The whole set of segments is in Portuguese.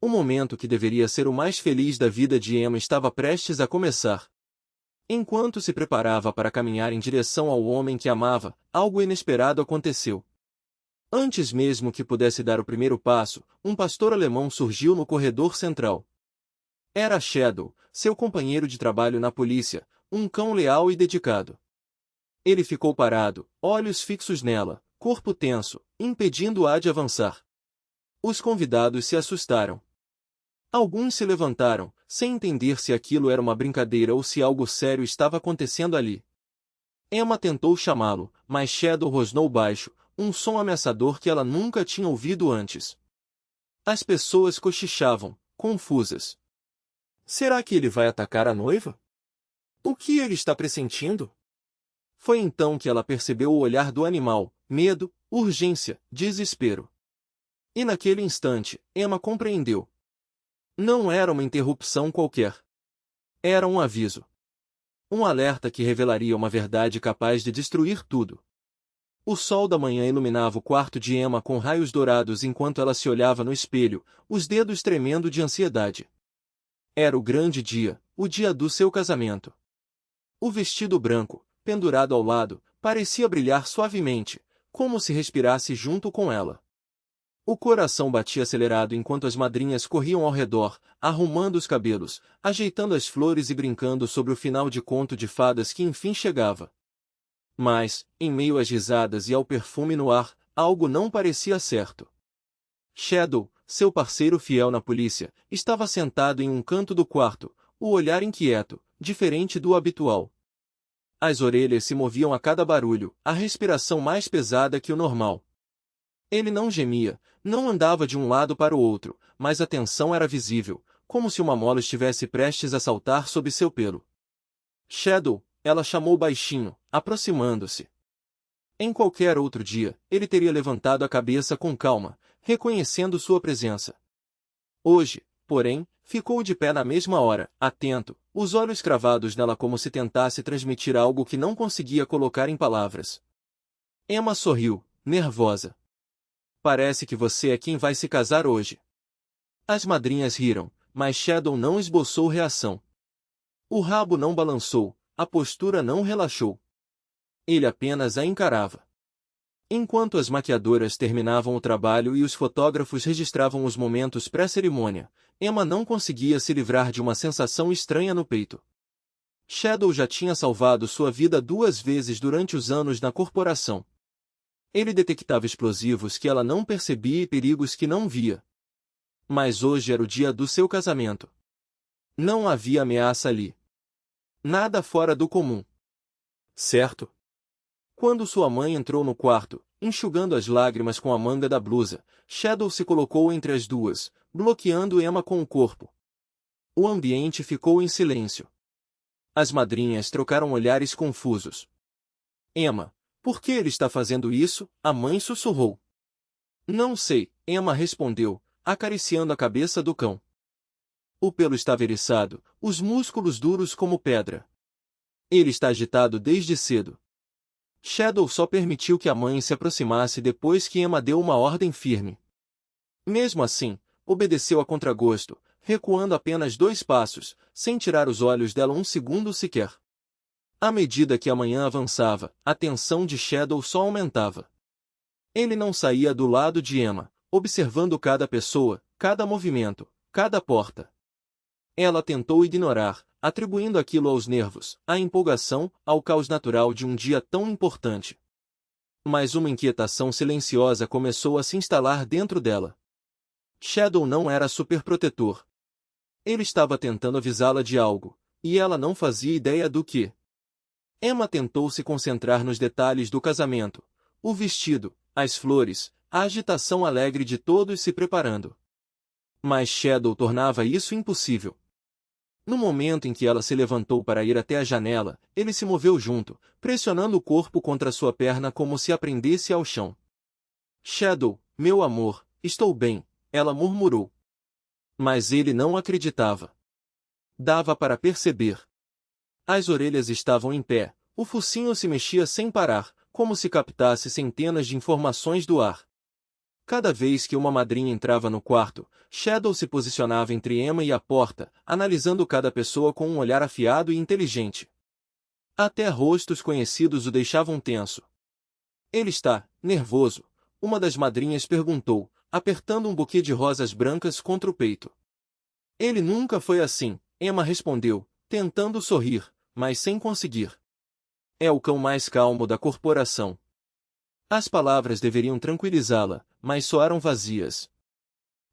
O momento que deveria ser o mais feliz da vida de Emma estava prestes a começar. Enquanto se preparava para caminhar em direção ao homem que amava, algo inesperado aconteceu. Antes mesmo que pudesse dar o primeiro passo, um pastor alemão surgiu no corredor central. Era Shadow, seu companheiro de trabalho na polícia, um cão leal e dedicado. Ele ficou parado, olhos fixos nela, corpo tenso, impedindo-a de avançar. Os convidados se assustaram. Alguns se levantaram, sem entender se aquilo era uma brincadeira ou se algo sério estava acontecendo ali. Emma tentou chamá-lo, mas Shadow rosnou baixo, um som ameaçador que ela nunca tinha ouvido antes. As pessoas cochichavam, confusas. Será que ele vai atacar a noiva? O que ele está pressentindo? Foi então que ela percebeu o olhar do animal, medo, urgência, desespero. E naquele instante, Emma compreendeu. Não era uma interrupção qualquer. Era um aviso. Um alerta que revelaria uma verdade capaz de destruir tudo. O sol da manhã iluminava o quarto de Emma com raios dourados enquanto ela se olhava no espelho, os dedos tremendo de ansiedade. Era o grande dia, o dia do seu casamento. O vestido branco, pendurado ao lado, parecia brilhar suavemente, como se respirasse junto com ela. O coração batia acelerado enquanto as madrinhas corriam ao redor, arrumando os cabelos, ajeitando as flores e brincando sobre o final de conto de fadas que enfim chegava. Mas, em meio às risadas e ao perfume no ar, algo não parecia certo. Shadow, seu parceiro fiel na polícia, estava sentado em um canto do quarto, o olhar inquieto, diferente do habitual. As orelhas se moviam a cada barulho, a respiração mais pesada que o normal. Ele não gemia, não andava de um lado para o outro, mas a tensão era visível, como se uma mola estivesse prestes a saltar sob seu pelo. Shadow, ela chamou baixinho, aproximando-se. Em qualquer outro dia, ele teria levantado a cabeça com calma, reconhecendo sua presença. Hoje, porém, ficou de pé na mesma hora, atento, os olhos cravados nela como se tentasse transmitir algo que não conseguia colocar em palavras. Emma sorriu, nervosa. Parece que você é quem vai se casar hoje. As madrinhas riram, mas Shadow não esboçou reação. O rabo não balançou, a postura não relaxou. Ele apenas a encarava. Enquanto as maquiadoras terminavam o trabalho e os fotógrafos registravam os momentos pré-cerimônia, Emma não conseguia se livrar de uma sensação estranha no peito. Shadow já tinha salvado sua vida 2 vezes durante os anos na corporação. Ele detectava explosivos que ela não percebia e perigos que não via. Mas hoje era o dia do seu casamento. Não havia ameaça ali. Nada fora do comum. Certo? Quando sua mãe entrou no quarto, enxugando as lágrimas com a manga da blusa, Shadow se colocou entre as duas, bloqueando Emma com o corpo. O ambiente ficou em silêncio. As madrinhas trocaram olhares confusos. Emma, por que ele está fazendo isso? A mãe sussurrou. Não sei, Emma respondeu, acariciando a cabeça do cão. O pelo estava eriçado, os músculos duros como pedra. Ele está agitado desde cedo. Shadow só permitiu que a mãe se aproximasse depois que Emma deu uma ordem firme. Mesmo assim, obedeceu a contragosto, recuando apenas 2 passos, sem tirar os olhos dela um segundo sequer. À medida que a manhã avançava, a tensão de Shadow só aumentava. Ele não saía do lado de Emma, observando cada pessoa, cada movimento, cada porta. Ela tentou ignorar, atribuindo aquilo aos nervos, à empolgação, ao caos natural de um dia tão importante. Mas uma inquietação silenciosa começou a se instalar dentro dela. Shadow não era superprotetor. Ele estava tentando avisá-la de algo, e ela não fazia ideia do que. Emma tentou se concentrar nos detalhes do casamento, o vestido, as flores, a agitação alegre de todos se preparando. Mas Shadow tornava isso impossível. No momento em que ela se levantou para ir até a janela, ele se moveu junto, pressionando o corpo contra sua perna como se a prendesse ao chão. Shadow, meu amor, estou bem, ela murmurou. Mas ele não acreditava. Dava para perceber. As orelhas estavam em pé, o focinho se mexia sem parar, como se captasse centenas de informações do ar. Cada vez que uma madrinha entrava no quarto, Shadow se posicionava entre Emma e a porta, analisando cada pessoa com um olhar afiado e inteligente. Até rostos conhecidos o deixavam tenso. Ele está nervoso, uma das madrinhas perguntou, apertando um buquê de rosas brancas contra o peito. Ele nunca foi assim, Emma respondeu, tentando sorrir, mas sem conseguir. É o cão mais calmo da corporação. As palavras deveriam tranquilizá-la, mas soaram vazias.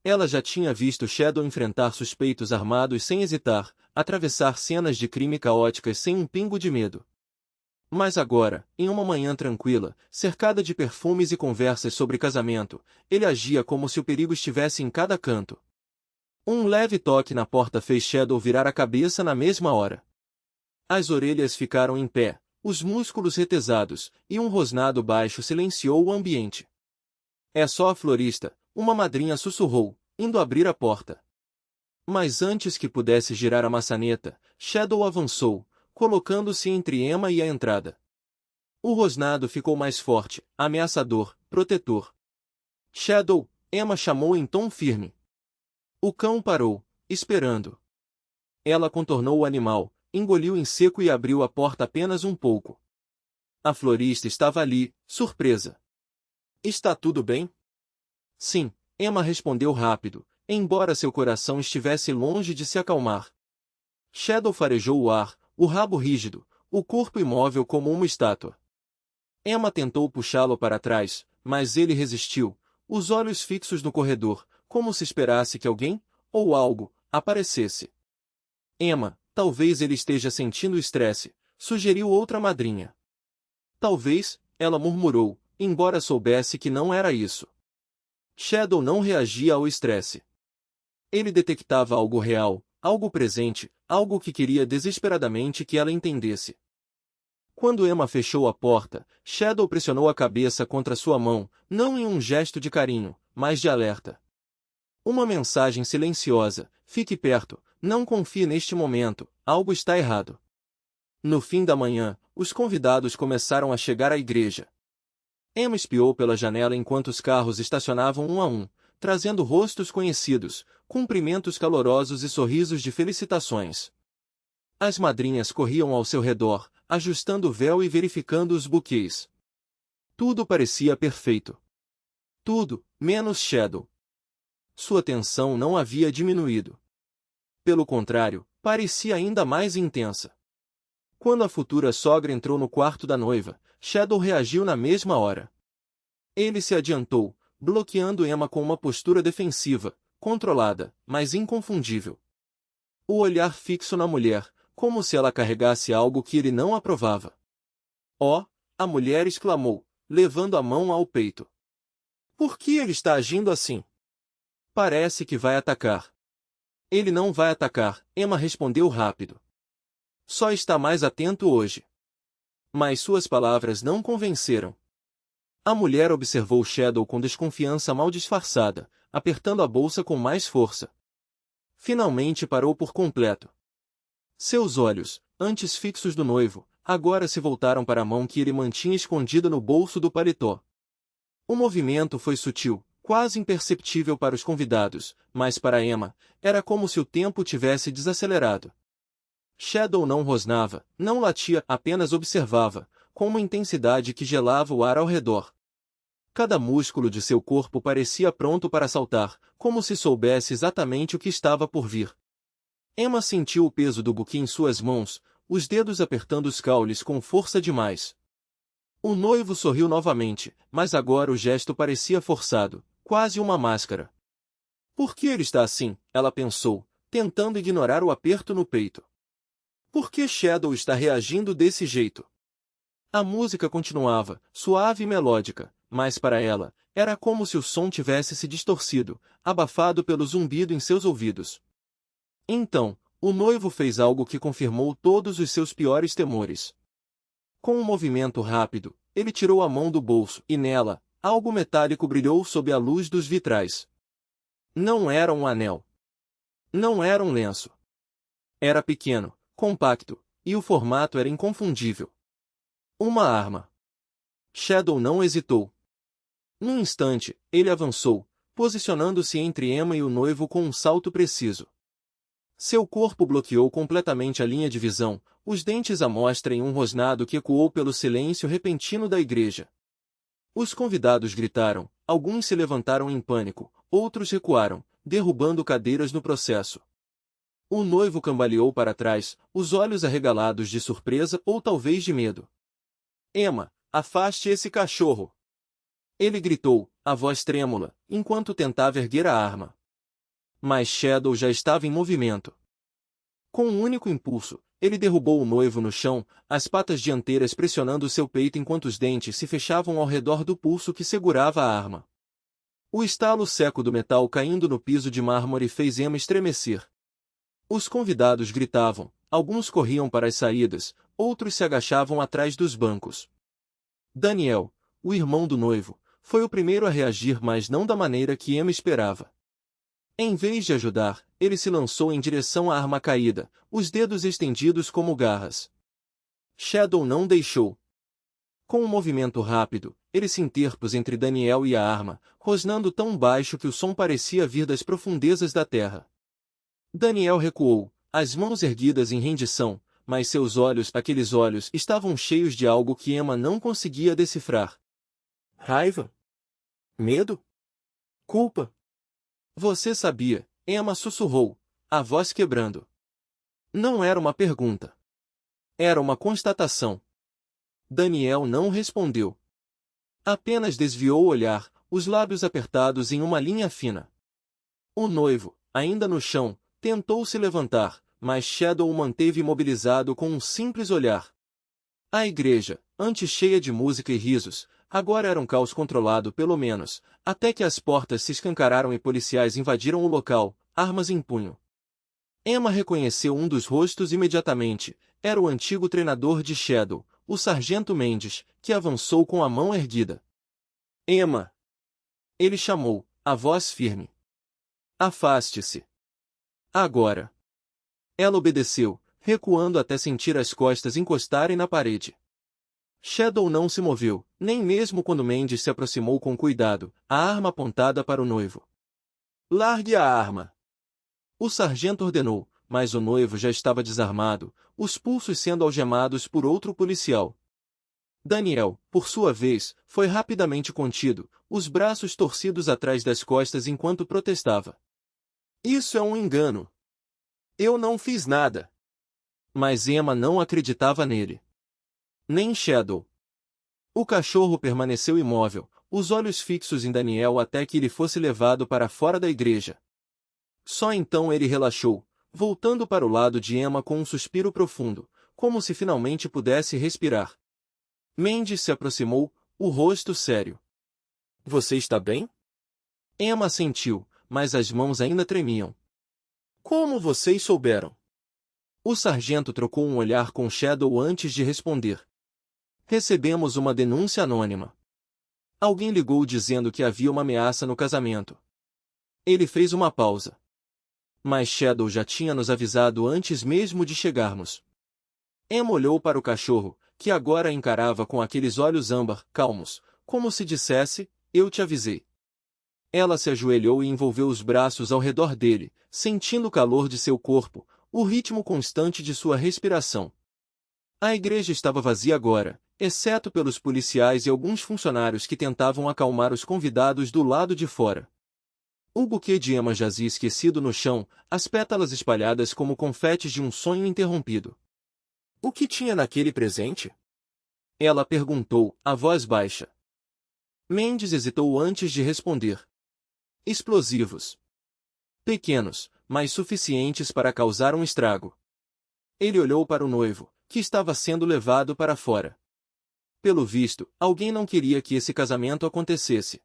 Ela já tinha visto Shadow enfrentar suspeitos armados sem hesitar, atravessar cenas de crime caóticas sem um pingo de medo. Mas agora, em uma manhã tranquila, cercada de perfumes e conversas sobre casamento, ele agia como se o perigo estivesse em cada canto. Um leve toque na porta fez Shadow virar a cabeça na mesma hora. As orelhas ficaram em pé, os músculos retesados, e um rosnado baixo silenciou o ambiente. É só a florista, uma madrinha sussurrou, indo abrir a porta. Mas antes que pudesse girar a maçaneta, Shadow avançou, colocando-se entre Emma e a entrada. O rosnado ficou mais forte, ameaçador, protetor. Shadow, Emma chamou em tom firme. O cão parou, esperando. Ela contornou o animal, engoliu em seco e abriu a porta apenas um pouco. A florista estava ali, surpresa. Está tudo bem? Sim, Emma respondeu rápido, embora seu coração estivesse longe de se acalmar. Shadow farejou o ar, o rabo rígido, o corpo imóvel como uma estátua. Emma tentou puxá-lo para trás, mas ele resistiu, os olhos fixos no corredor, como se esperasse que alguém, ou algo, aparecesse. Emma, talvez ele esteja sentindo estresse, sugeriu outra madrinha. Talvez, ela murmurou, embora soubesse que não era isso. Shadow não reagia ao estresse. Ele detectava algo real, algo presente, algo que queria desesperadamente que ela entendesse. Quando Emma fechou a porta, Shadow pressionou a cabeça contra sua mão, não em um gesto de carinho, mas de alerta. Uma mensagem silenciosa, fique perto, não confie neste momento, algo está errado. No fim da manhã, os convidados começaram a chegar à igreja. Emma espiou pela janela enquanto os carros estacionavam um a um, trazendo rostos conhecidos, cumprimentos calorosos e sorrisos de felicitações. As madrinhas corriam ao seu redor, ajustando o véu e verificando os buquês. Tudo parecia perfeito. Tudo, menos Shadow. Sua tensão não havia diminuído. Pelo contrário, parecia ainda mais intensa. Quando a futura sogra entrou no quarto da noiva, Shadow reagiu na mesma hora. Ele se adiantou, bloqueando Emma com uma postura defensiva, controlada, mas inconfundível. O olhar fixo na mulher, como se ela carregasse algo que ele não aprovava. Oh! A mulher exclamou, levando a mão ao peito. Por que ele está agindo assim? Parece que vai atacar. Ele não vai atacar, Emma respondeu rápido. Só está mais atento hoje. Mas suas palavras não convenceram. A mulher observou Shadow com desconfiança mal disfarçada, apertando a bolsa com mais força. Finalmente parou por completo. Seus olhos, antes fixos do noivo, agora se voltaram para a mão que ele mantinha escondida no bolso do paletó. O movimento foi sutil, quase imperceptível para os convidados, mas para Emma, era como se o tempo tivesse desacelerado. Shadow não rosnava, não latia, apenas observava, com uma intensidade que gelava o ar ao redor. Cada músculo de seu corpo parecia pronto para saltar, como se soubesse exatamente o que estava por vir. Emma sentiu o peso do buquê em suas mãos, os dedos apertando os caules com força demais. O noivo sorriu novamente, mas agora o gesto parecia forçado, quase uma máscara. Por que ele está assim? Ela pensou, tentando ignorar o aperto no peito. Por que Shadow está reagindo desse jeito? A música continuava, suave e melódica, mas para ela, era como se o som tivesse se distorcido, abafado pelo zumbido em seus ouvidos. Então, o noivo fez algo que confirmou todos os seus piores temores. Com um movimento rápido, ele tirou a mão do bolso e nela, algo metálico brilhou sob a luz dos vitrais. Não era um anel. Não era um lenço. Era pequeno, compacto, e o formato era inconfundível. Uma arma. Shadow não hesitou. Num instante, ele avançou, posicionando-se entre Emma e o noivo com um salto preciso. Seu corpo bloqueou completamente a linha de visão, os dentes à mostra em um rosnado que ecoou pelo silêncio repentino da igreja. Os convidados gritaram, alguns se levantaram em pânico, outros recuaram, derrubando cadeiras no processo. O noivo cambaleou para trás, os olhos arregalados de surpresa ou talvez de medo. Emma, afaste esse cachorro! Ele gritou, a voz trêmula, enquanto tentava erguer a arma. Mas Shadow já estava em movimento. Com um único impulso, ele derrubou o noivo no chão, as patas dianteiras pressionando seu peito enquanto os dentes se fechavam ao redor do pulso que segurava a arma. O estalo seco do metal caindo no piso de mármore fez Emma estremecer. Os convidados gritavam, alguns corriam para as saídas, outros se agachavam atrás dos bancos. Daniel, o irmão do noivo, foi o primeiro a reagir, mas não da maneira que Emma esperava. Em vez de ajudar, ele se lançou em direção à arma caída, os dedos estendidos como garras. Shadow não deixou. Com um movimento rápido, ele se interpôs entre Daniel e a arma, rosnando tão baixo que o som parecia vir das profundezas da terra. Daniel recuou, as mãos erguidas em rendição, mas seus olhos, aqueles olhos, estavam cheios de algo que Emma não conseguia decifrar. Raiva? Medo? Culpa? Você sabia, Emma sussurrou, a voz quebrando. Não era uma pergunta. Era uma constatação. Daniel não respondeu. Apenas desviou o olhar, os lábios apertados em uma linha fina. O noivo, ainda no chão, tentou se levantar, mas Shadow o manteve imobilizado com um simples olhar. A igreja, antes cheia de música e risos, agora era um caos controlado pelo menos, até que as portas se escancararam e policiais invadiram o local, armas em punho. Emma reconheceu um dos rostos imediatamente, era o antigo treinador de Shadow, o sargento Mendes, que avançou com a mão erguida. Emma! Ele chamou, a voz firme. Afaste-se. Agora. Ela obedeceu, recuando até sentir as costas encostarem na parede. Shadow não se moveu, nem mesmo quando Mendes se aproximou com cuidado, a arma apontada para o noivo. Largue a arma! O sargento ordenou, mas o noivo já estava desarmado, os pulsos sendo algemados por outro policial. Daniel, por sua vez, foi rapidamente contido, os braços torcidos atrás das costas enquanto protestava. Isso é um engano. Eu não fiz nada. Mas Emma não acreditava nele. Nem Shadow. O cachorro permaneceu imóvel, os olhos fixos em Daniel até que ele fosse levado para fora da igreja. Só então ele relaxou, voltando para o lado de Emma com um suspiro profundo, como se finalmente pudesse respirar. Mendes se aproximou, o rosto sério. Você está bem? Emma sentiu, mas as mãos ainda tremiam. Como vocês souberam? O sargento trocou um olhar com Shadow antes de responder. Recebemos uma denúncia anônima. Alguém ligou dizendo que havia uma ameaça no casamento. Ele fez uma pausa. Mas Shadow já tinha nos avisado antes mesmo de chegarmos. Emma olhou para o cachorro, que agora a encarava com aqueles olhos âmbar, calmos, como se dissesse, eu te avisei. Ela se ajoelhou e envolveu os braços ao redor dele, sentindo o calor de seu corpo, o ritmo constante de sua respiração. A igreja estava vazia agora, exceto pelos policiais e alguns funcionários que tentavam acalmar os convidados do lado de fora. O buquê de Emma jazia esquecido no chão, as pétalas espalhadas como confetes de um sonho interrompido. O que tinha naquele presente? Ela perguntou, a voz baixa. Mendes hesitou antes de responder. Explosivos. Pequenos, mas suficientes para causar um estrago. Ele olhou para o noivo, que estava sendo levado para fora. Pelo visto, alguém não queria que esse casamento acontecesse.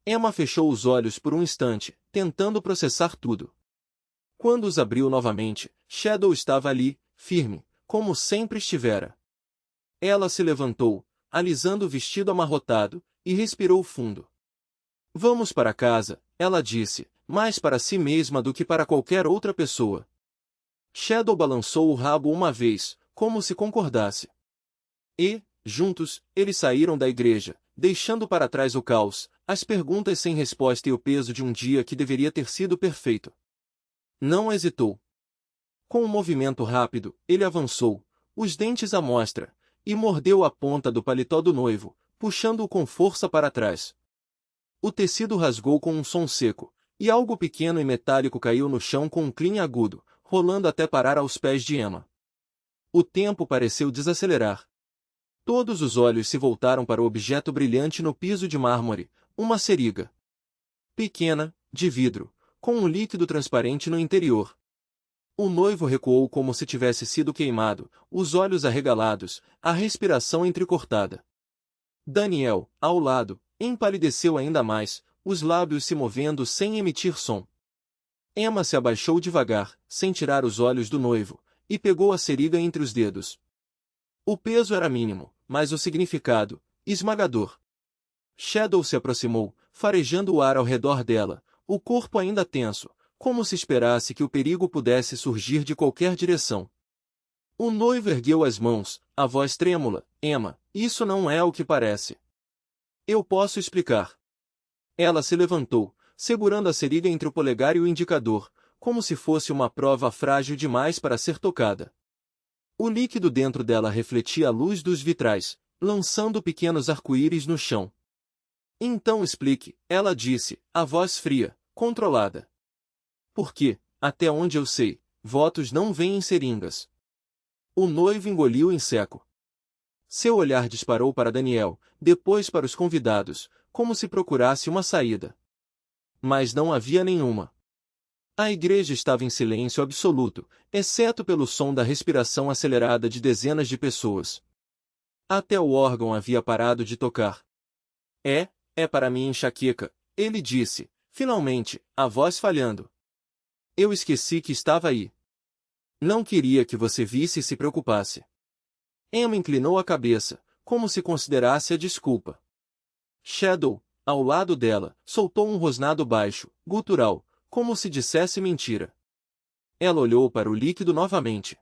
Emma fechou os olhos por um instante, tentando processar tudo. Quando os abriu novamente, Shadow estava ali, firme, como sempre estivera. Ela se levantou, alisando o vestido amarrotado, e respirou fundo. Vamos para casa, ela disse, mais para si mesma do que para qualquer outra pessoa. Shadow balançou o rabo uma vez, como se concordasse. E, juntos, eles saíram da igreja, deixando para trás o caos, as perguntas sem resposta e o peso de um dia que deveria ter sido perfeito. Não hesitou. Com um movimento rápido, ele avançou, os dentes à mostra, e mordeu a ponta do paletó do noivo, puxando-o com força para trás. O tecido rasgou com um som seco, e algo pequeno e metálico caiu no chão com um clim agudo, rolando até parar aos pés de Emma. O tempo pareceu desacelerar. Todos os olhos se voltaram para o objeto brilhante no piso de mármore, uma seringa. Pequena, de vidro, com um líquido transparente no interior. O noivo recuou como se tivesse sido queimado, os olhos arregalados, a respiração entrecortada. Daniel, ao lado, empalideceu ainda mais, os lábios se movendo sem emitir som. Emma se abaixou devagar, sem tirar os olhos do noivo, e pegou a seringa entre os dedos. O peso era mínimo, mas o significado, esmagador. Shadow se aproximou, farejando o ar ao redor dela, o corpo ainda tenso, como se esperasse que o perigo pudesse surgir de qualquer direção. O noivo ergueu as mãos, a voz trêmula: Emma, isso não é o que parece. Eu posso explicar. Ela se levantou, segurando a seringa entre o polegar e o indicador, como se fosse uma prova frágil demais para ser tocada. O líquido dentro dela refletia a luz dos vitrais, lançando pequenos arco-íris no chão. Então explique, ela disse, a voz fria, controlada. Porque, até onde eu sei, votos não vêm em seringas. O noivo engoliu em seco. Seu olhar disparou para Daniel, depois para os convidados, como se procurasse uma saída. Mas não havia nenhuma. A igreja estava em silêncio absoluto, exceto pelo som da respiração acelerada de dezenas de pessoas. Até o órgão havia parado de tocar. É para mim enxaqueca, ele disse, finalmente, a voz falhando. Eu esqueci que estava aí. Não queria que você visse e se preocupasse. Emma inclinou a cabeça, como se considerasse a desculpa. Shadow, ao lado dela, soltou um rosnado baixo, gutural, como se dissesse mentira. Ela olhou para o líquido novamente.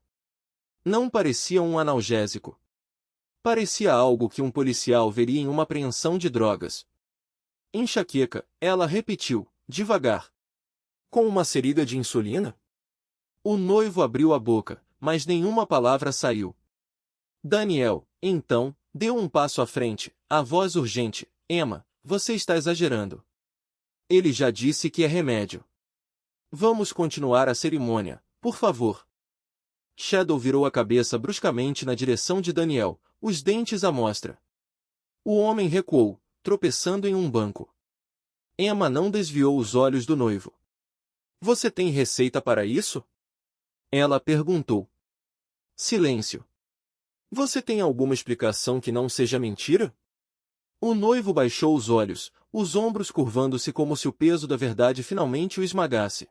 Não parecia um analgésico. Parecia algo que um policial veria em uma apreensão de drogas. Enxaqueca, ela repetiu, devagar. Com uma seringa de insulina? O noivo abriu a boca, mas nenhuma palavra saiu. Daniel, então, deu um passo à frente, a voz urgente: Emma, você está exagerando. Ele já disse que é remédio. Vamos continuar a cerimônia, por favor. Shadow virou a cabeça bruscamente na direção de Daniel, os dentes à mostra. O homem recuou, tropeçando em um banco. Emma não desviou os olhos do noivo. Você tem receita para isso? Ela perguntou. Silêncio. Você tem alguma explicação que não seja mentira? O noivo baixou os olhos, os ombros curvando-se como se o peso da verdade finalmente o esmagasse.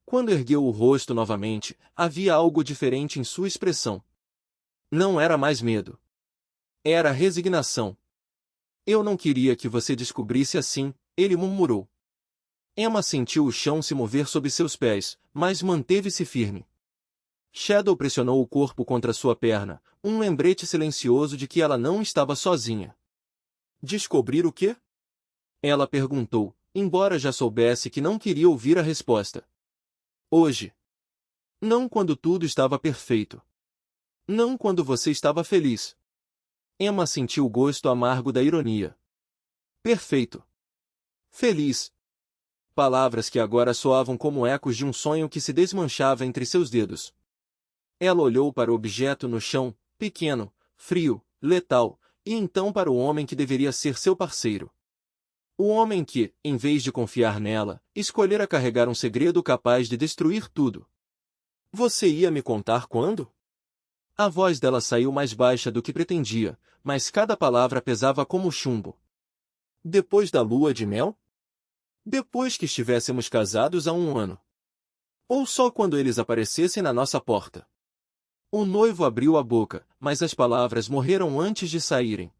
Quando ergueu o rosto novamente, havia algo diferente em sua expressão. Não era mais medo. Era resignação. Eu não queria que você descobrisse assim, ele murmurou. Emma sentiu o chão se mover sob seus pés, mas manteve-se firme. Shadow pressionou o corpo contra sua perna, um lembrete silencioso de que ela não estava sozinha. Descobrir o quê? Ela perguntou, embora já soubesse que não queria ouvir a resposta. Hoje. Não quando tudo estava perfeito. Não quando você estava feliz. Emma sentiu o gosto amargo da ironia. Perfeito. Feliz. Palavras que agora soavam como ecos de um sonho que se desmanchava entre seus dedos. Ela olhou para o objeto no chão, pequeno, frio, letal, e então para o homem que deveria ser seu parceiro. O homem que, em vez de confiar nela, escolhera carregar um segredo capaz de destruir tudo. Você ia me contar quando? A voz dela saiu mais baixa do que pretendia, mas cada palavra pesava como chumbo. Depois da lua de mel? Depois que estivéssemos casados há 1 ano. Ou só quando eles aparecessem na nossa porta. O noivo abriu a boca, mas as palavras morreram antes de saírem.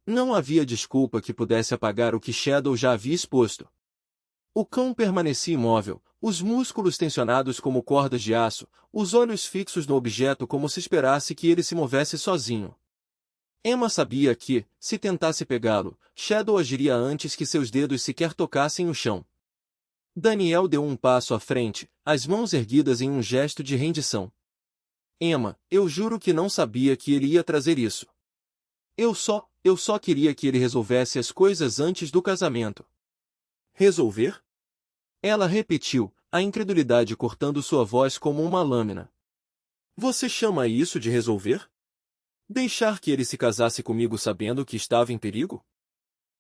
Não havia desculpa que pudesse apagar o que Shadow já havia exposto. O cão permanecia imóvel, os músculos tensionados como cordas de aço, os olhos fixos no objeto como se esperasse que ele se movesse sozinho. Emma sabia que, se tentasse pegá-lo, Shadow agiria antes que seus dedos sequer tocassem o chão. Daniel deu um passo à frente, as mãos erguidas em um gesto de rendição. Emma, eu juro que não sabia que ele ia trazer isso. Eu só queria que ele resolvesse as coisas antes do casamento. Resolver? Ela repetiu, a incredulidade cortando sua voz como uma lâmina. Você chama isso de resolver? Deixar que ele se casasse comigo sabendo que estava em perigo?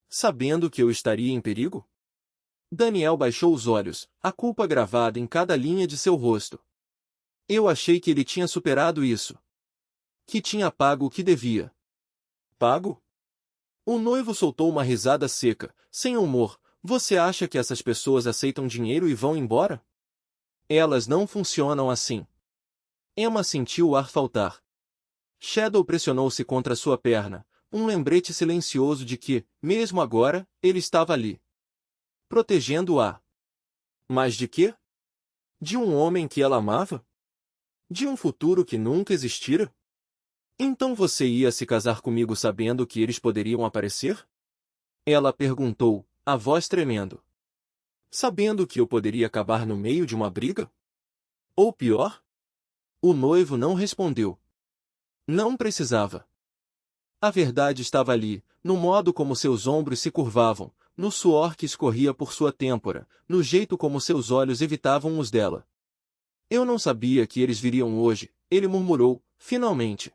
Sabendo que eu estaria em perigo? Daniel baixou os olhos, a culpa gravada em cada linha de seu rosto. Eu achei que ele tinha superado isso. Que tinha pago o que devia. Pago? O noivo soltou uma risada seca, sem humor. Você acha que essas pessoas aceitam dinheiro e vão embora? Elas não funcionam assim. Emma sentiu o ar faltar. Shadow pressionou-se contra sua perna, um lembrete silencioso de que, mesmo agora, ele estava ali. Protegendo-a. Mas de quê? De um homem que ela amava? De um futuro que nunca existira? Então você ia se casar comigo sabendo que eles poderiam aparecer? Ela perguntou, a voz tremendo. Sabendo que eu poderia acabar no meio de uma briga? Ou pior? O noivo não respondeu. Não precisava. A verdade estava ali, no modo como seus ombros se curvavam, no suor que escorria por sua têmpora, no jeito como seus olhos evitavam os dela. Eu não sabia que eles viriam hoje, ele murmurou, finalmente.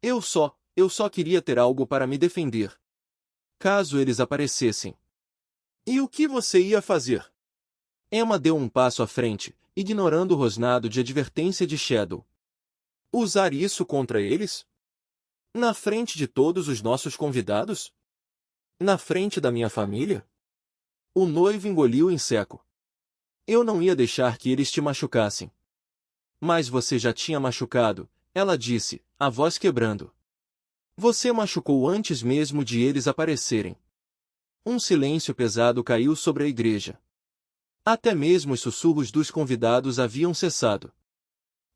Eu só queria ter algo para me defender. Caso eles aparecessem. E o que você ia fazer? Emma deu um passo à frente, ignorando o rosnado de advertência de Shadow. Usar isso contra eles? Na frente de todos os nossos convidados? Na frente da minha família? O noivo engoliu em seco. Eu não ia deixar que eles te machucassem. Mas você já tinha machucado, ela disse, a voz quebrando. Você machucou antes mesmo de eles aparecerem. Um silêncio pesado caiu sobre a igreja. Até mesmo os sussurros dos convidados haviam cessado.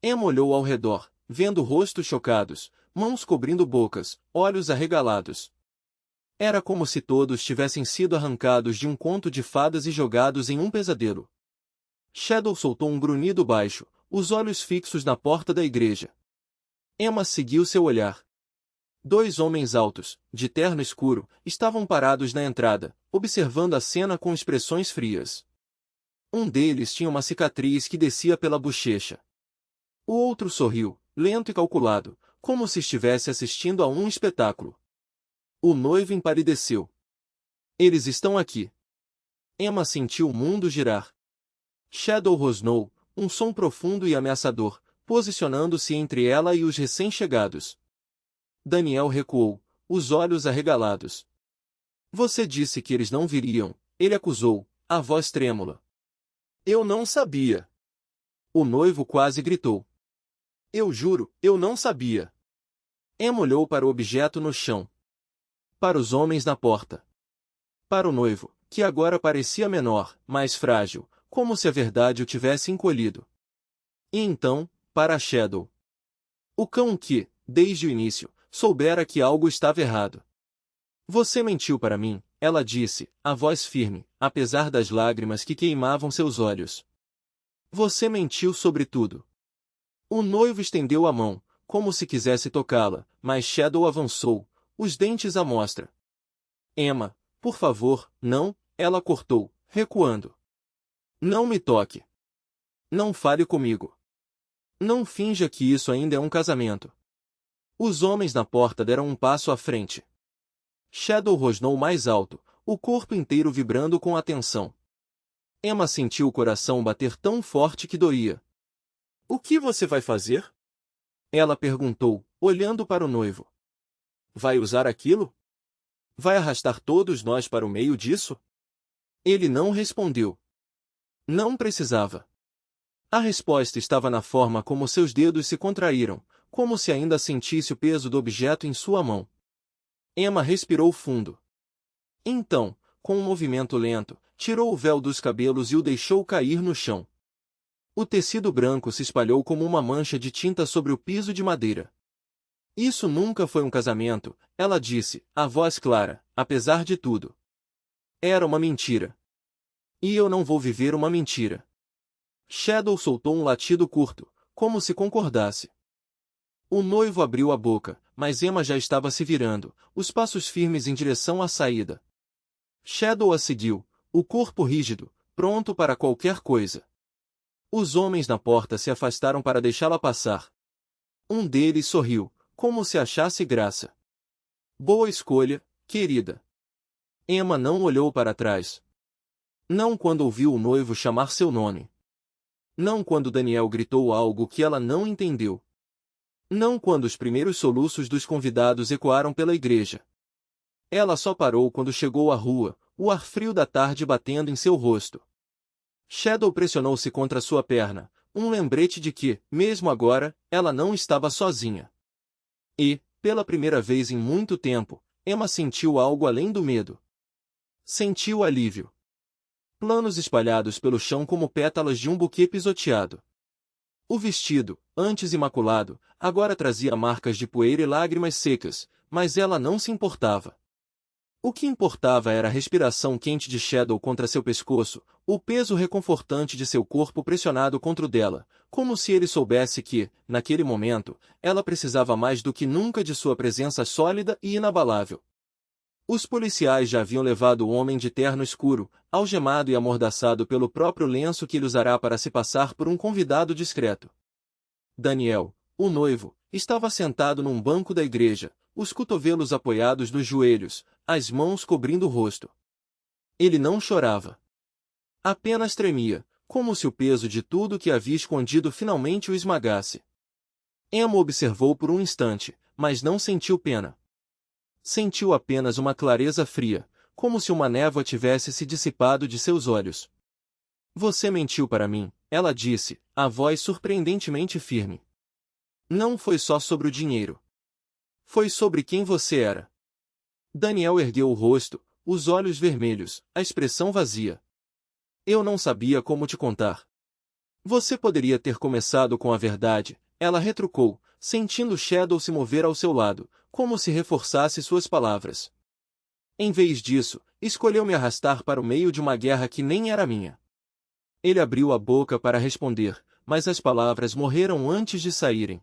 Emma olhou ao redor, vendo rostos chocados, mãos cobrindo bocas, olhos arregalados. Era como se todos tivessem sido arrancados de um conto de fadas e jogados em um pesadelo. Shadow soltou um grunhido baixo, os olhos fixos na porta da igreja. Emma seguiu seu olhar. Dois homens altos, de terno escuro, estavam parados na entrada, observando a cena com expressões frias. Um deles tinha uma cicatriz que descia pela bochecha. O outro sorriu, lento e calculado, como se estivesse assistindo a um espetáculo. O noivo empalideceu. Eles estão aqui. Emma sentiu o mundo girar. Shadow rosnou, um som profundo e ameaçador, posicionando-se entre ela e os recém-chegados. Daniel recuou, os olhos arregalados. Você disse que eles não viriam, ele acusou, a voz trêmula. Eu não sabia. O noivo quase gritou. Eu juro, eu não sabia. Emma olhou para o objeto no chão. Para os homens na porta. Para o noivo, que agora parecia menor, mais frágil, como se a verdade o tivesse encolhido. E então, para a Shadow. O cão que, desde o início, soubera que algo estava errado. Você mentiu para mim, ela disse, a voz firme, apesar das lágrimas que queimavam seus olhos. Você mentiu sobre tudo. O noivo estendeu a mão, como se quisesse tocá-la, mas Shadow avançou, os dentes à mostra. Emma, por favor, não, ela cortou, recuando. Não me toque. Não fale comigo. Não finja que isso ainda é um casamento. Os homens na porta deram um passo à frente. Shadow rosnou mais alto, o corpo inteiro vibrando com atenção. Emma sentiu o coração bater tão forte que doía. O que você vai fazer? Ela perguntou, olhando para o noivo. Vai usar aquilo? Vai arrastar todos nós para o meio disso? Ele não respondeu. Não precisava. A resposta estava na forma como seus dedos se contraíram, como se ainda sentisse o peso do objeto em sua mão. Emma respirou fundo. Então, com um movimento lento, tirou o véu dos cabelos e o deixou cair no chão. O tecido branco se espalhou como uma mancha de tinta sobre o piso de madeira. Isso nunca foi um casamento, ela disse, a voz clara, apesar de tudo. Era uma mentira. E eu não vou viver uma mentira. Shadow soltou um latido curto, como se concordasse. O noivo abriu a boca, mas Emma já estava se virando, os passos firmes em direção à saída. Shadow a seguiu, o corpo rígido, pronto para qualquer coisa. Os homens na porta se afastaram para deixá-la passar. Um deles sorriu, como se achasse graça. Boa escolha, querida. Emma não olhou para trás. Não quando ouviu o noivo chamar seu nome. Não quando Daniel gritou algo que ela não entendeu. Não quando os primeiros soluços dos convidados ecoaram pela igreja. Ela só parou quando chegou à rua, o ar frio da tarde batendo em seu rosto. Shadow pressionou-se contra sua perna, um lembrete de que, mesmo agora, ela não estava sozinha. E, pela primeira vez em muito tempo, Emma sentiu algo além do medo. Sentiu alívio. Planos espalhados pelo chão como pétalas de um buquê pisoteado. O vestido, antes imaculado, agora trazia marcas de poeira e lágrimas secas, mas ela não se importava. O que importava era a respiração quente de Shadow contra seu pescoço, o peso reconfortante de seu corpo pressionado contra o dela, como se ele soubesse que, naquele momento, ela precisava mais do que nunca de sua presença sólida e inabalável. Os policiais já haviam levado o homem de terno escuro, algemado e amordaçado pelo próprio lenço que ele usará para se passar por um convidado discreto. Daniel, o noivo, estava sentado num banco da igreja, os cotovelos apoiados nos joelhos, as mãos cobrindo o rosto. Ele não chorava. Apenas tremia, como se o peso de tudo que havia escondido finalmente o esmagasse. Emma observou por um instante, mas não sentiu pena. Sentiu apenas uma clareza fria, como se uma névoa tivesse se dissipado de seus olhos. Você mentiu para mim, ela disse, a voz surpreendentemente firme. Não foi só sobre o dinheiro. Foi sobre quem você era. Daniel ergueu o rosto, os olhos vermelhos, a expressão vazia. Eu não sabia como te contar. Você poderia ter começado com a verdade, ela retrucou, sentindo Shadow se mover ao seu lado, como se reforçasse suas palavras. Em vez disso, escolheu me arrastar para o meio de uma guerra que nem era minha. Ele abriu a boca para responder, mas as palavras morreram antes de saírem.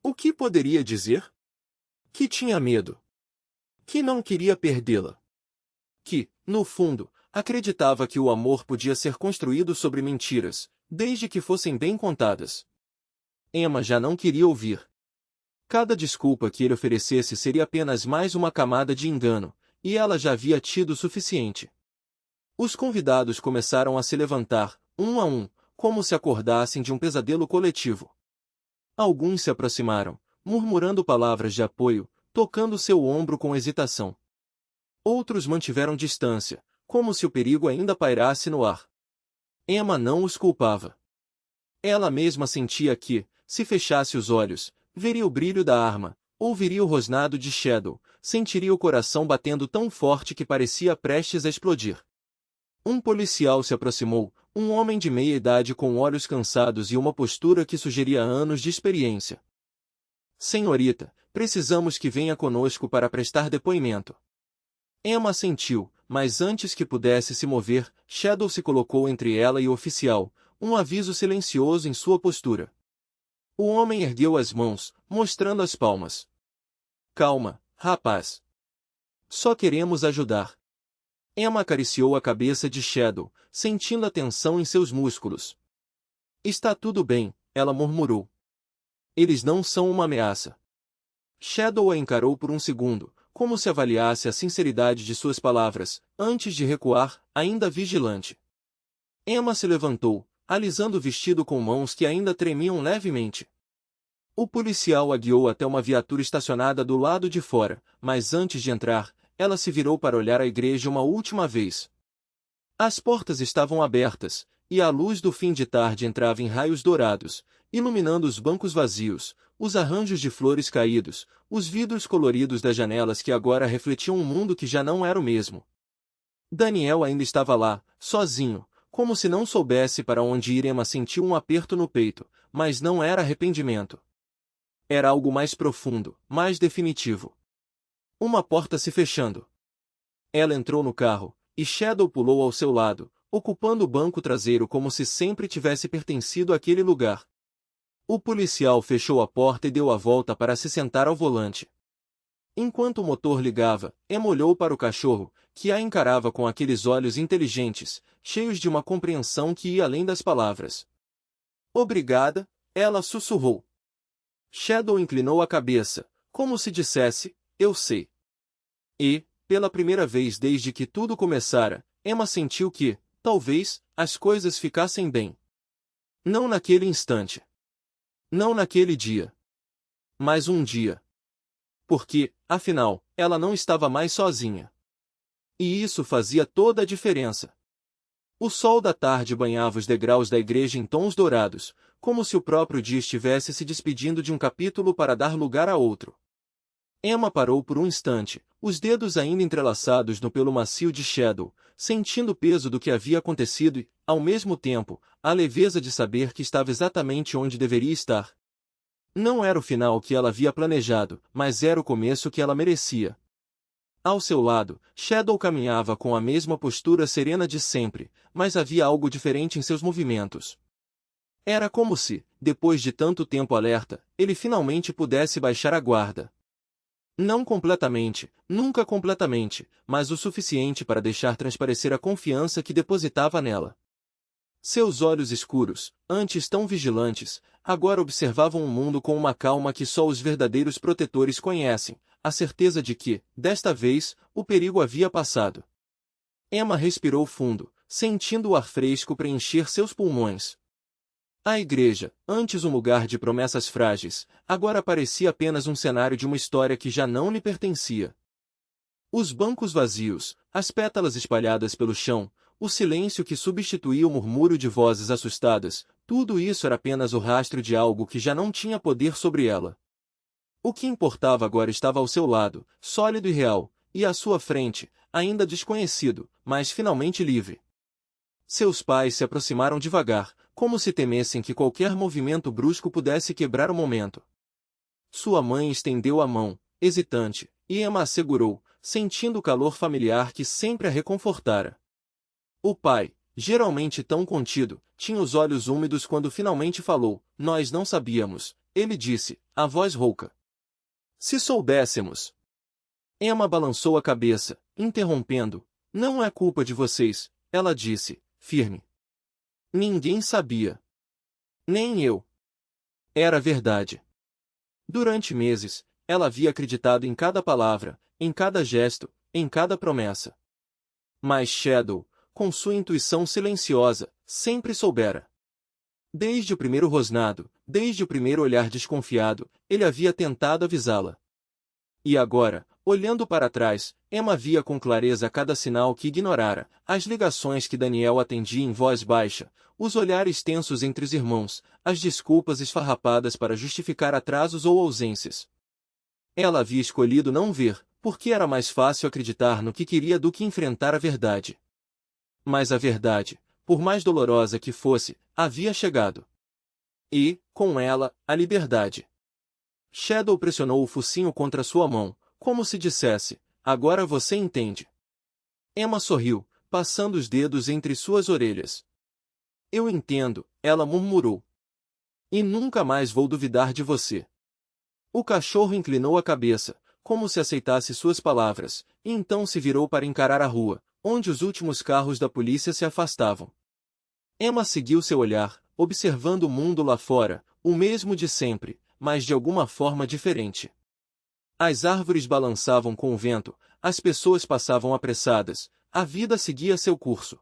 O que poderia dizer? Que tinha medo. Que não queria perdê-la. Que, no fundo, acreditava que o amor podia ser construído sobre mentiras, desde que fossem bem contadas. Emma já não queria ouvir. Cada desculpa que ele oferecesse seria apenas mais uma camada de engano, e ela já havia tido o suficiente. Os convidados começaram a se levantar, um a um, como se acordassem de um pesadelo coletivo. Alguns se aproximaram, murmurando palavras de apoio, tocando seu ombro com hesitação. Outros mantiveram distância, como se o perigo ainda pairasse no ar. Emma não os culpava. Ela mesma sentia que, se fechasse os olhos, veria o brilho da arma, ouviria o rosnado de Shadow, sentiria o coração batendo tão forte que parecia prestes a explodir. Um policial se aproximou, um homem de meia idade com olhos cansados e uma postura que sugeria anos de experiência. Senhorita, precisamos que venha conosco para prestar depoimento. Emma assentiu, mas antes que pudesse se mover, Shadow se colocou entre ela e o oficial, um aviso silencioso em sua postura. O homem ergueu as mãos, mostrando as palmas. Calma, rapaz. Só queremos ajudar. Emma acariciou a cabeça de Shadow, sentindo a tensão em seus músculos. Está tudo bem, ela murmurou. Eles não são uma ameaça. Shadow a encarou por um segundo, como se avaliasse a sinceridade de suas palavras, antes de recuar, ainda vigilante. Emma se levantou, alisando o vestido com mãos que ainda tremiam levemente. O policial a guiou até uma viatura estacionada do lado de fora, mas antes de entrar, ela se virou para olhar a igreja uma última vez. As portas estavam abertas, e a luz do fim de tarde entrava em raios dourados, iluminando os bancos vazios, os arranjos de flores caídos, os vidros coloridos das janelas que agora refletiam um mundo que já não era o mesmo. Daniel ainda estava lá, sozinho, como se não soubesse para onde ir. Emma sentiu um aperto no peito, mas não era arrependimento. Era algo mais profundo, mais definitivo. Uma porta se fechando. Ela entrou no carro, e Shadow pulou ao seu lado, ocupando o banco traseiro como se sempre tivesse pertencido àquele lugar. O policial fechou a porta e deu a volta para se sentar ao volante. Enquanto o motor ligava, Emma olhou para o cachorro, que a encarava com aqueles olhos inteligentes, cheios de uma compreensão que ia além das palavras. Obrigada, ela sussurrou. Shadow inclinou a cabeça, como se dissesse, eu sei. E, pela primeira vez desde que tudo começara, Emma sentiu que, talvez, as coisas ficassem bem. Não naquele instante. Não naquele dia. Mas um dia. Porque, afinal, ela não estava mais sozinha. E isso fazia toda a diferença. O sol da tarde banhava os degraus da igreja em tons dourados, como se o próprio dia estivesse se despedindo de um capítulo para dar lugar a outro. Emma parou por um instante, os dedos ainda entrelaçados no pelo macio de Shadow, sentindo o peso do que havia acontecido e, ao mesmo tempo, a leveza de saber que estava exatamente onde deveria estar. Não era o final que ela havia planejado, mas era o começo que ela merecia. Ao seu lado, Shadow caminhava com a mesma postura serena de sempre, mas havia algo diferente em seus movimentos. Era como se, depois de tanto tempo alerta, ele finalmente pudesse baixar a guarda. Não completamente, nunca completamente, mas o suficiente para deixar transparecer a confiança que depositava nela. Seus olhos escuros, antes tão vigilantes, agora observavam o mundo com uma calma que só os verdadeiros protetores conhecem, a certeza de que, desta vez, o perigo havia passado. Emma respirou fundo, sentindo o ar fresco preencher seus pulmões. A igreja, antes um lugar de promessas frágeis, agora parecia apenas um cenário de uma história que já não lhe pertencia. Os bancos vazios, as pétalas espalhadas pelo chão, o silêncio que substituía o murmúrio de vozes assustadas, tudo isso era apenas o rastro de algo que já não tinha poder sobre ela. O que importava agora estava ao seu lado, sólido e real, e à sua frente, ainda desconhecido, mas finalmente livre. Seus pais se aproximaram devagar, como se temessem que qualquer movimento brusco pudesse quebrar o momento. Sua mãe estendeu a mão, hesitante, e Emma a segurou, sentindo o calor familiar que sempre a reconfortara. O pai, geralmente tão contido, tinha os olhos úmidos quando finalmente falou. Nós não sabíamos, ele disse, a voz rouca. Se soubéssemos. Emma balançou a cabeça, interrompendo. Não é culpa de vocês, ela disse, firme. Ninguém sabia. Nem eu. Era verdade. Durante meses, ela havia acreditado em cada palavra, em cada gesto, em cada promessa. Mas Shadow, com sua intuição silenciosa, sempre soubera. Desde o primeiro rosnado, desde o primeiro olhar desconfiado, ele havia tentado avisá-la. E agora, olhando para trás, Emma via com clareza cada sinal que ignorara, as ligações que Daniel atendia em voz baixa, os olhares tensos entre os irmãos, as desculpas esfarrapadas para justificar atrasos ou ausências. Ela havia escolhido não ver, porque era mais fácil acreditar no que queria do que enfrentar a verdade. Mas a verdade, por mais dolorosa que fosse, havia chegado. E, com ela, a liberdade. Shadow pressionou o focinho contra sua mão, como se dissesse, agora você entende. Emma sorriu, passando os dedos entre suas orelhas. Eu entendo, ela murmurou. E nunca mais vou duvidar de você. O cachorro inclinou a cabeça, como se aceitasse suas palavras, e então se virou para encarar a rua, onde os últimos carros da polícia se afastavam. Emma seguiu seu olhar, observando o mundo lá fora, o mesmo de sempre, mas de alguma forma diferente. As árvores balançavam com o vento, as pessoas passavam apressadas, a vida seguia seu curso.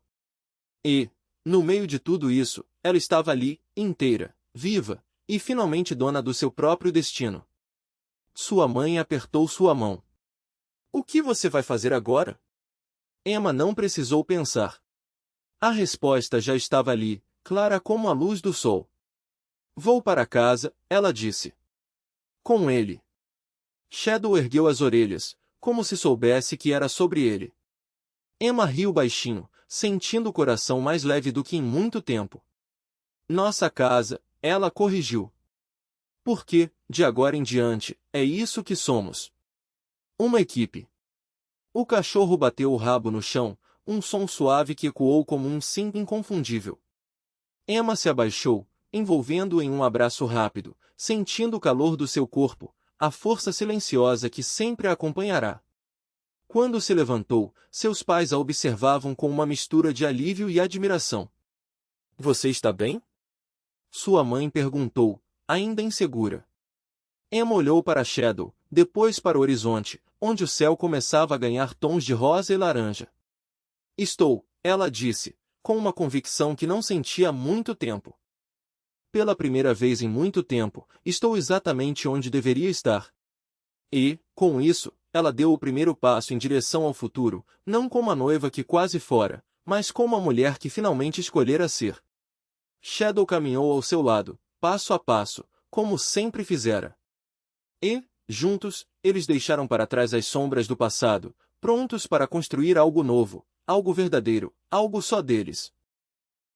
E, no meio de tudo isso, ela estava ali, inteira, viva, e finalmente dona do seu próprio destino. Sua mãe apertou sua mão. O que você vai fazer agora? Emma não precisou pensar. A resposta já estava ali, clara como a luz do sol. Vou para casa, ela disse. Com ele. Shadow ergueu as orelhas, como se soubesse que era sobre ele. Emma riu baixinho, sentindo o coração mais leve do que em muito tempo. Nossa casa, ela corrigiu. Por quê? De agora em diante, é isso que somos. Uma equipe. O cachorro bateu o rabo no chão, um som suave que ecoou como um sim inconfundível. Emma se abaixou, envolvendo-o em um abraço rápido, sentindo o calor do seu corpo, a força silenciosa que sempre a acompanhará. Quando se levantou, seus pais a observavam com uma mistura de alívio e admiração. Você está bem? Sua mãe perguntou, ainda insegura. Emma olhou para Shadow, depois para o horizonte, onde o céu começava a ganhar tons de rosa e laranja. Estou, ela disse, com uma convicção que não sentia há muito tempo. Pela primeira vez em muito tempo, estou exatamente onde deveria estar. E, com isso, ela deu o primeiro passo em direção ao futuro, não como a noiva que quase fora, mas como a mulher que finalmente escolhera ser. Shadow caminhou ao seu lado, passo a passo, como sempre fizera. E, juntos, eles deixaram para trás as sombras do passado, prontos para construir algo novo, algo verdadeiro, algo só deles.